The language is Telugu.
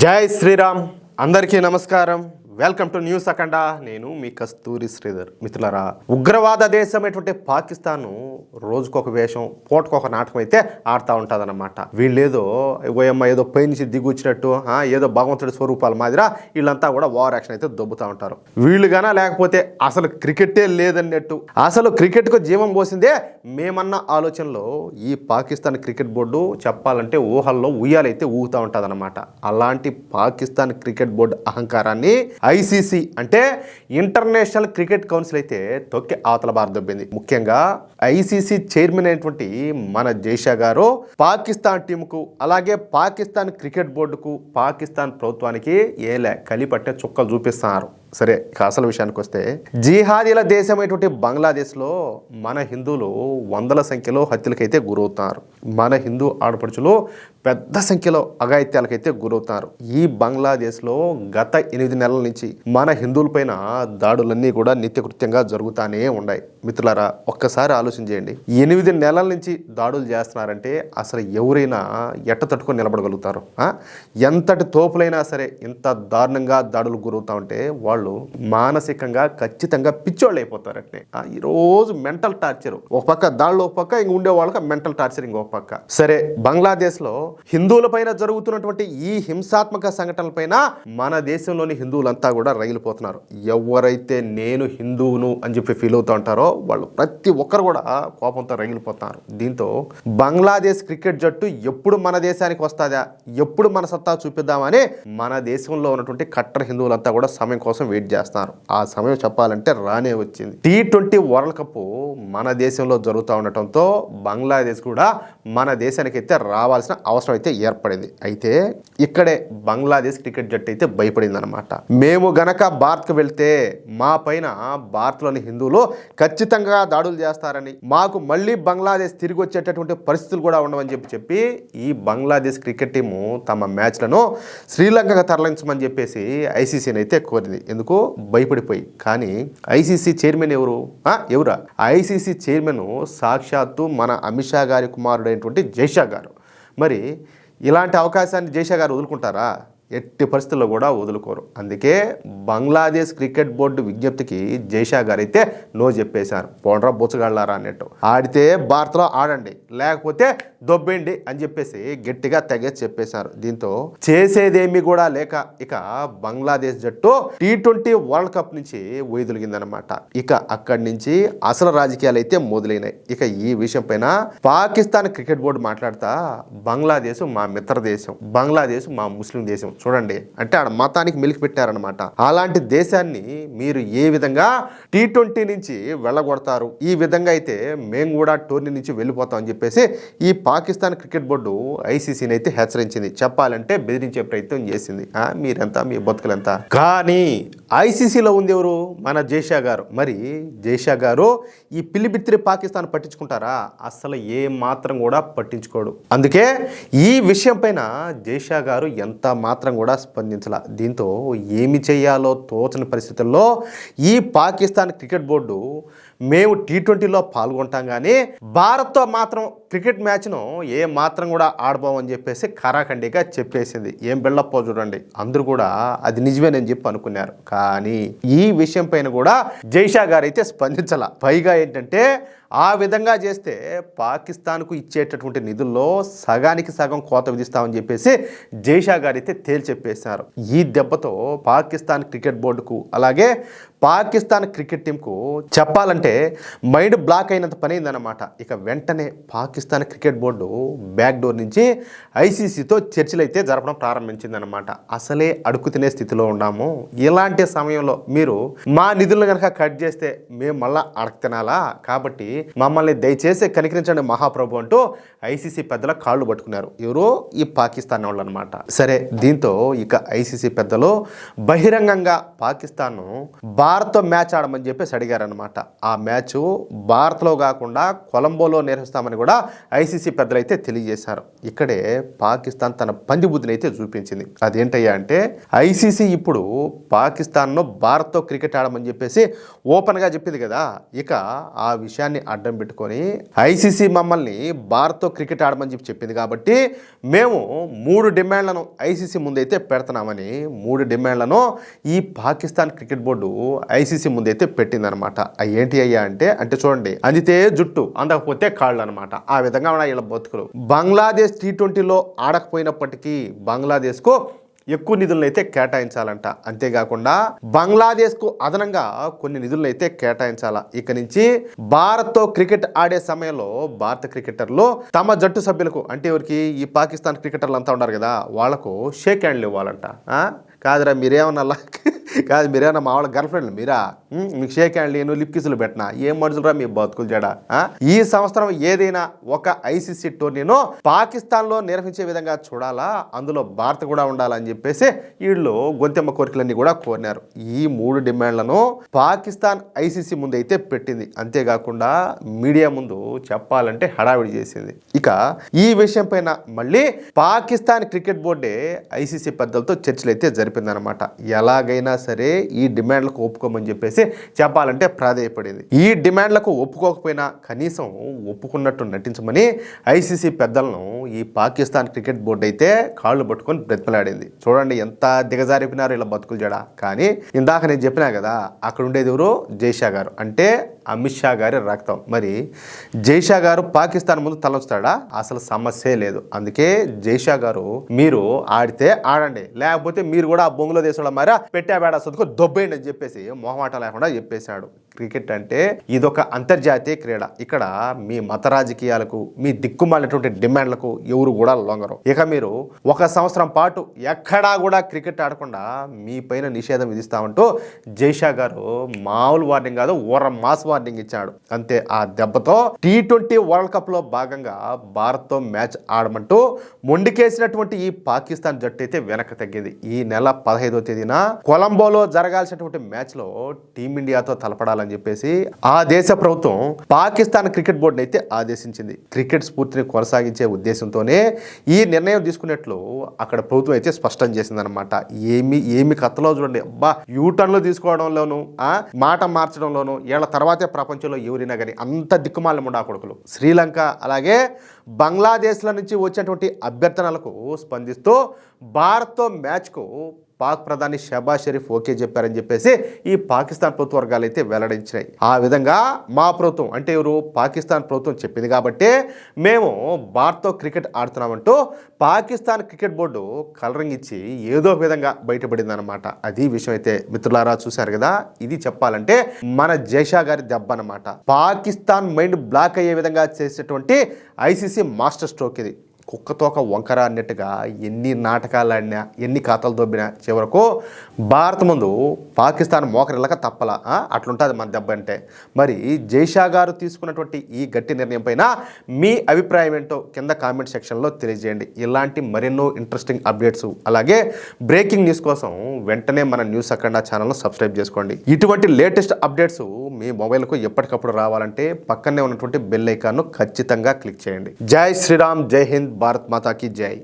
జై శ్రీరామ్. అందరికీ నమస్కారం. వెల్కమ్ టు న్యూస్ అఖండ. నేను మీ కస్తూరి శ్రీధర్. మిత్రులారా, ఉగ్రవాద దేశమైనటువంటి పాకిస్తాన్ రోజుకొక వేషం, పూటకొక నాటకం అయితే ఆడుతూ ఉంటుందన్నమాట. వీళ్ళేదో ఏదో పై నుంచి దిగుచ్చినట్టు, ఏదో భగవంతుడి స్వరూపాల మాదిరా వీళ్ళంతా కూడా ఓవర్ యాక్షన్ అయితే దొబ్బుతూ ఉంటారు. వీళ్ళు గానా లేకపోతే అసలు క్రికెటే లేదన్నట్టు, అసలు క్రికెట్కు జీవం పోసిందే మేమన్న ఆలోచనలో ఈ పాకిస్తాన్ క్రికెట్ బోర్డు చెప్పాలంటే ఊహల్లో ఉయ్యాలైతే ఊగుతూ ఉంటుంది అనమాట. అలాంటి పాకిస్తాన్ క్రికెట్ బోర్డు అహంకారాన్ని ఐసీసీ అంటే ఇంటర్నేషనల్ క్రికెట్ కౌన్సిల్ అయితే తొక్కి అవతల బార దొబ్బింది. ముఖ్యంగా ఐసీసీ చైర్మన్ అయినటువంటి మన జైషా గారు పాకిస్తాన్ టీంకు, అలాగే పాకిస్తాన్ క్రికెట్ బోర్డుకు, పాకిస్తాన్ ప్రభుత్వానికి కలిపట్టే చుక్కలు చూపిస్తున్నారు. సరే, అసలు విషయానికి వస్తే, జిహాదీల దేశమైనటువంటి బంగ్లాదేశ్లో మన హిందువులు వందల సంఖ్యలో హత్యలకైతే గురవుతున్నారు. మన హిందూ ఆడపడుచులు పెద్ద సంఖ్యలో అఘాయిత్యాలకైతే గురవుతున్నారు. ఈ బంగ్లాదేశ్లో గత 8 నెలల నుంచి మన హిందువులపైన దాడులన్నీ కూడా నిత్యకృత్యంగా జరుగుతూనే ఉన్నాయి. మిత్రులారా, ఒక్కసారి ఆలోచన చేయండి. 8 నెలల నుంచి దాడులు చేస్తున్నారంటే అసలు ఎవరైనా ఎట్ట తట్టుకొని నిలబడగలుగుతారు? ఎంతటి తోపులైనా సరే ఇంత దారుణంగా దాడులు గురవుతా ఉంటే వాళ్ళు మానసికంగా ఖచ్చితంగా పిచ్చోళ్ళు అయిపోతారు. అంటే ఈరోజు మెంటల్ టార్చర్ ఒక పక్క, దాడులు ఒక పక్క, ఇంక ఉండే వాళ్ళకి మెంటల్ టార్చర్ ఇంకొక పక్క. సరే, బంగ్లాదేశ్లో హిందువుల పైన జరుగుతున్నటువంటి ఈ హింసాత్మక సంఘటనలపైన మన దేశంలోని హిందువులంతా కూడా రగిలిపోతున్నారు. ఎవరైతే నేను హిందువును అని చెప్పి ఫీల్ అవుతూ ఉంటారో వాళ్ళు ప్రతి ఒక్కరు కూడా కోపంతో రగిలిపోతున్నారు. దీంతో బంగ్లాదేశ్ క్రికెట్ జట్టు ఎప్పుడు మన దేశానికి వస్తుందా, ఎప్పుడు మన సత్తా చూపిద్దామని మన దేశంలో ఉన్నటువంటి కట్టర్ హిందువులంతా కూడా సమయం కోసం వెయిట్ చేస్తున్నారు. ఆ సమయం చెప్పాలంటే రానే వచ్చింది. T20 వరల్డ్ కప్ మన దేశంలో జరుగుతూ ఉండటంతో బంగ్లాదేశ్ కూడా మన దేశానికి అయితే రావాల్సిన అవసరం అయితే ఏర్పడింది. అయితే ఇక్కడే బంగ్లాదేశ్ క్రికెట్ జట్టు అయితే భయపడింది అనమాట. మేము గనక భారత్కు వెళ్తే మా పైన భారత్లోని హిందువులు ఖచ్చితంగా దాడులు చేస్తారని, మాకు మళ్ళీ బంగ్లాదేశ్ తిరిగి వచ్చేటటువంటి పరిస్థితులు కూడా ఉండవని చెప్పి ఈ బంగ్లాదేశ్ క్రికెట్ టీము తమ మ్యాచ్లను శ్రీలంకకు తరలించమని చెప్పేసి ఐసీసీని అయితే కోరింది. ఎందుకు? భయపడిపోయి. కానీ ఐసీసీ చైర్మన్ ఎవరా? ఐసీసీ చైర్మన్ సాక్షాత్తు మన అమిత్ షా గారి కుమారుడైనటువంటి జైషా గారు. మరి ఇలాంటి అవకాశాన్ని జైషా గారు వదులుకుంటారా? ఎట్టి పరిస్థితుల్లో కూడా వదులుకోరు. అందుకే బంగ్లాదేశ్ క్రికెట్ బోర్డు విజ్ఞప్తికి జైషా గారు అయితే నో చెప్పేశారు. పోండ్రా బొచ్చగాళ్ళారా అన్నట్టు. ఆడితే భారత్లో ఆడండి, లేకపోతే దొబ్బేండి అని చెప్పేసి గట్టిగా తెగేసి చెప్పేశారు. దీంతో చేసేదేమీ కూడా లేక ఇక బంగ్లాదేశ్ జట్టు T20 వరల్డ్ కప్ నుంచి వైదొలిగిందనమాట. ఇక అక్కడి నుంచి అసలు రాజకీయాలు అయితే మొదలైనాయి. ఇక ఈ విషయం పైన పాకిస్తాన్ క్రికెట్ బోర్డు మాట్లాడుతా, బంగ్లాదేశ్ మా మిత్ర దేశం, బంగ్లాదేశ్ మా ముస్లిం దేశం, చూడండి అంటే ఆడ మతానికి మెలికి పెట్టారనమాట. అలాంటి దేశాన్ని మీరు ఏ విధంగా T20 నుంచి వెళ్ళగొడతారు? ఈ విధంగా అయితే మేము కూడా టోర్నీ నుంచి వెళ్ళిపోతాం అని చెప్పేసి ఈ పాకిస్తాన్ క్రికెట్ బోర్డు ఐసీసీని అయితే హెచ్చరించింది. చెప్పాలంటే బెదిరించే ప్రయత్నం చేసింది. మీరెంత, మీ బతుకులెంత. కానీ ఐసీసీలో ఉంది ఎవరు? మన జైషా గారు. మరి జైషా గారు ఈ పిల్లిబిత్తిరి పాకిస్తాన్ పట్టించుకుంటారా? అసలు ఏ మాత్రం కూడా పట్టించుకోడు. అందుకే ఈ విషయం పైన జైషా గారు ఎంత మాత్రం కూడా స్పందించాల. దీంతో ఏమి చేయాలో తోచని పరిస్థితుల్లో ఈ పాకిస్తాన్ క్రికెట్ బోర్డు మేము T20లో పాల్గొంటాం కానీ భారత్తో మాత్రం క్రికెట్ మ్యాచ్ను ఏ మాత్రం కూడా ఆడబోమని చెప్పేసి ఖరాఖండిగా చెప్పేసింది. ఏం బిల్డప్ చూడండి. అందరూ కూడా అది నిజమేనని చెప్పి అనుకున్నారు. కానీ ఈ విషయం పైన కూడా జైషా గారు అయితే స్పందించాల. పైగా ఏంటంటే ఆ విధంగా చేస్తే పాకిస్తాన్కు ఇచ్చేటటువంటి నిధుల్లో సగానికి సగం కోత విధిస్తామని చెప్పేసి జైషా గారు అయితే తేల్చెప్పేశారు. ఈ దెబ్బతో పాకిస్తాన్ క్రికెట్ బోర్డుకు, అలాగే పాకిస్తాన్ క్రికెట్ టీంకు చెప్పాలంటే మైండ్ బ్లాక్ అయినంత పని అయిందన్నమాట. ఇక వెంటనే Pakistan cricket board back door నుంచి ఐసీసీతో చర్చలు అయితే జరపడం ప్రారంభించిందనమాట. అసలే అడుగు తినే స్థితిలో ఉన్నాము, ఇలాంటి సమయంలో మీరు మా నిధులను కనుక కట్ చేస్తే మేము మళ్ళీ అడగ తినాలా? కాబట్టి మమ్మల్ని దయచేసి కనికరించండి మహాప్రభు అంటూ ఐసీసీ పెద్దల కాళ్ళు పట్టుకున్నారు. ఎవరు? ఈ పాకిస్తాన్ వాళ్ళు అనమాట. సరే, దీంతో ఇక ఐసీసీ పెద్దలు బహిరంగంగా పాకిస్తాన్ను భారత్తో మ్యాచ్ ఆడమని చెప్పేసి అడిగారనమాట. ఆ మ్యాచ్ భారత్లో కాకుండా కొలంబోలో నిర్వహిస్తామని కూడా ఐసీసీ పెద్దలైతే తెలియజేశారు. ఇక్కడే పాకిస్తాన్ తన పంది బుద్ధిని అయితే చూపించింది. అదేంటయ్యా అంటే ఐసీసీ ఇప్పుడు పాకిస్తాన్ను భారత్తో క్రికెట్ ఆడమని చెప్పేసి ఓపెన్గా చెప్పింది కదా. ఇక ఆ విషయాన్ని అడ్డం పెట్టుకొని ఐసీసీ మమ్మల్ని భారత్తో క్రికెట్ ఆడమని చెప్పింది కాబట్టి మేము 3 డిమాండ్లను ఐసీసీ ముందైతే పెడుతున్నామని 3 డిమాండ్లను ఈ పాకిస్తాన్ క్రికెట్ బోర్డు ఐసీసీ ముందైతే పెట్టిందనమాట. ఏంటి అయ్యా అంటే చూడండి, అందితే జుట్టు అందకపోతే కాళ్ళు అనమాట. ఆ విధంగా ఉన్న వీళ్ళ బతుకులు. బంగ్లాదేశ్ T20లో ఆడకపోయినప్పటికీ బంగ్లాదేశ్కు ఎక్కువ నిధులను అయితే కేటాయించాలంట. అంతేకాకుండా బంగ్లాదేశ్కు అదనంగా కొన్ని నిధులను అయితే కేటాయించాలా. ఇక నుంచి భారత్తో క్రికెట్ ఆడే సమయంలో భారత క్రికెటర్లు తమ జట్టు సభ్యులకు అంటే ఎవరికి ఈ పాకిస్తాన్ క్రికెటర్లు అంతా ఉన్నారు కదా వాళ్లకు షేక్ హ్యాండ్లు ఇవ్వాలంట. కాదురా మీరేమన్నా కాదు మీరేమన్నా మా వాళ్ళ గర్ల్ ఫ్రెండ్లు మీరా? మీకు షేక్ హ్యాండ్ లేను లిప్ కిసులు పెట్టినా ఏం మనుషులురా మీ బతుకులు జడ. ఈ సంవత్సరం ఏదైనా ఒక ఐసీసీ టోర్నీను పాకిస్తాన్లో నిర్వహించే విధంగా చూడాలా, అందులో భారత్ కూడా ఉండాలని చెప్పేసి వీళ్ళు గొంతెమ్మ కోరికలన్నీ కూడా కోరినారు. ఈ 3 డిమాండ్లను పాకిస్తాన్ ఐసీసీ ముందు అయితే పెట్టింది. అంతేకాకుండా మీడియా ముందు చెప్పాలంటే హడావిడి చేసింది. ఇక ఈ విషయం పైన మళ్ళీ పాకిస్తాన్ క్రికెట్ బోర్డే ఐసీసీ పెద్దలతో చర్చలు అయితే జరిపిందనమాట. ఎలాగైనా సరే ఈ డిమాండ్లకు ఒప్పుకోమని చెప్పేసి చెప్పాలంటే ప్రాధేయపడింది. ఈ డిమాండ్లకు ఒప్పుకోకపోయినా కనీసం ఒప్పుకున్నట్టు నటించమని ఐసీసీ పెద్దలను ఈ పాకిస్తాన్ క్రికెట్ బోర్డు అయితే కాళ్ళు పట్టుకొని బ్రతిమలాడింది. చూడండి ఎంత దిగజారిపినారు ఇలా బతుకులు జడ. కానీ ఇందాక నేను చెప్పినా కదా, అక్కడ ఉండేది ఎవరు? జైషా గారు, అంటే అమిత్ షా గారి రక్తం. మరి జైషా గారు పాకిస్తాన్ ముందు తలొస్తాడా? అసలు సమస్యే లేదు. అందుకే జైషా గారు మీరు ఆడితే ఆడండి, లేకపోతే మీరు కూడా ఆ బొంగులో దేశంలో మారా పెట్టా బేడా సొతుకు దొబ్బేయండి అని చెప్పేసి మొహమాట లేకుండా చెప్పేశాడు. క్రికెట్ అంటే ఇదొక అంతర్జాతీయ క్రీడ. ఇక్కడ మీ మత రాజకీయాలకు మీ దిక్కుమాలినటువంటి డిమాండ్లకు ఎవరు కూడా లొంగరు. ఇక మీరు 1 సంవత్సరం పాటు ఎక్కడా కూడా క్రికెట్ ఆడకుండా మీ పైన నిషేధం విధిస్తామంటూ జైషా గారు మామూలు వార్నింగ్ కాదు, మాస్ వార్నింగ్ ఇచ్చాడు. అంతే. ఆ దెబ్బతో T20 వరల్డ్ కప్ లో భాగంగా భారత్తో మ్యాచ్ ఆడమంటూ మొండికేసినటువంటి ఈ పాకిస్తాన్ జట్టు అయితే వెనక్కి తగ్గింది. ఈ నెల 15వ తేదీన కొలంబోలో జరగాల్సినటువంటి మ్యాచ్ లో టీమిండియాతో తలపడాలని చెప్పేసి ఆ దేశ ప్రభుత్వం పాకిస్తాన్ క్రికెట్ బోర్డుని అయితే ఆదేశించింది. క్రికెట్ స్ఫూర్తిని కొనసాగించే ఉద్దేశంతోనే ఈ నిర్ణయం తీసుకున్నట్లు అక్కడ ప్రభుత్వం అయితే స్పష్టం చేసిందనమాట. ఏమి కథలో చూడండి. అబ్బా, యూటర్న్లు తీసుకోవడంలోను మాట మార్చడంలోను ఏళ్ల తర్వాతే ప్రపంచంలో ఎవరైనా కానీ అంత దిక్కుమాల ముండా కొడుకులు. శ్రీలంక అలాగే బంగ్లాదేశ్ల నుంచి వచ్చేటువంటి అభ్యర్థనలకు స్పందిస్తూ భారత్తో మ్యాచ్కు పాక్ ప్రధాని షహబాజ్ షరీఫ్ ఓకే చెప్పారని చెప్పేసి ఈ పాకిస్తాన్ ప్రభుత్వ వర్గాలు అయితే వెల్లడించినాయి. ఆ విధంగా మా ప్రభుత్వం అంటే ఎవరు? పాకిస్తాన్ ప్రభుత్వం చెప్పింది కాబట్టి మేము భారత్తో క్రికెట్ ఆడుతున్నామంటూ పాకిస్తాన్ క్రికెట్ బోర్డు కలరింగ్ ఇచ్చి ఏదో విధంగా బయటపడింది అనమాట. అది విషయం అయితే మిత్రులారా చూశారు కదా. ఇది చెప్పాలంటే మన జైషా గారి దెబ్బ అనమాట. పాకిస్తాన్ మైండ్ బ్లాక్ అయ్యే విధంగా చేసేటువంటి ఐసీసీ మాస్టర్ స్ట్రోక్ ఇది. కుక్కతోక వంకర అన్నట్టుగా ఎన్ని నాటకాలు ఆడినా ఎన్ని ఖాతాలు దొబ్బినా చివరకు భారత్ ముందు పాకిస్తాన్ మోకరిల్లక తప్పలా. అట్లుంటుంది మన దెబ్బ అంటే. మరి జైషా గారు తీసుకున్నటువంటి ఈ గట్టి నిర్ణయం పైన మీ అభిప్రాయం ఏంటో కింద కామెంట్ సెక్షన్లో తెలియజేయండి. ఇలాంటి మరెన్నో ఇంట్రెస్టింగ్ అప్డేట్స్ అలాగే బ్రేకింగ్ న్యూస్ కోసం వెంటనే మన న్యూస్ అఖండ ఛానల్ను సబ్స్క్రైబ్ చేసుకోండి. ఇటువంటి లేటెస్ట్ అప్డేట్స్ మీ మొబైల్కు ఎప్పటికప్పుడు రావాలంటే పక్కనే ఉన్నటువంటి బెల్ ఐకాన్ను ఖచ్చితంగా క్లిక్ చేయండి. జై శ్రీరామ్, జై హింద్, భారత్ మాతా కీ జై.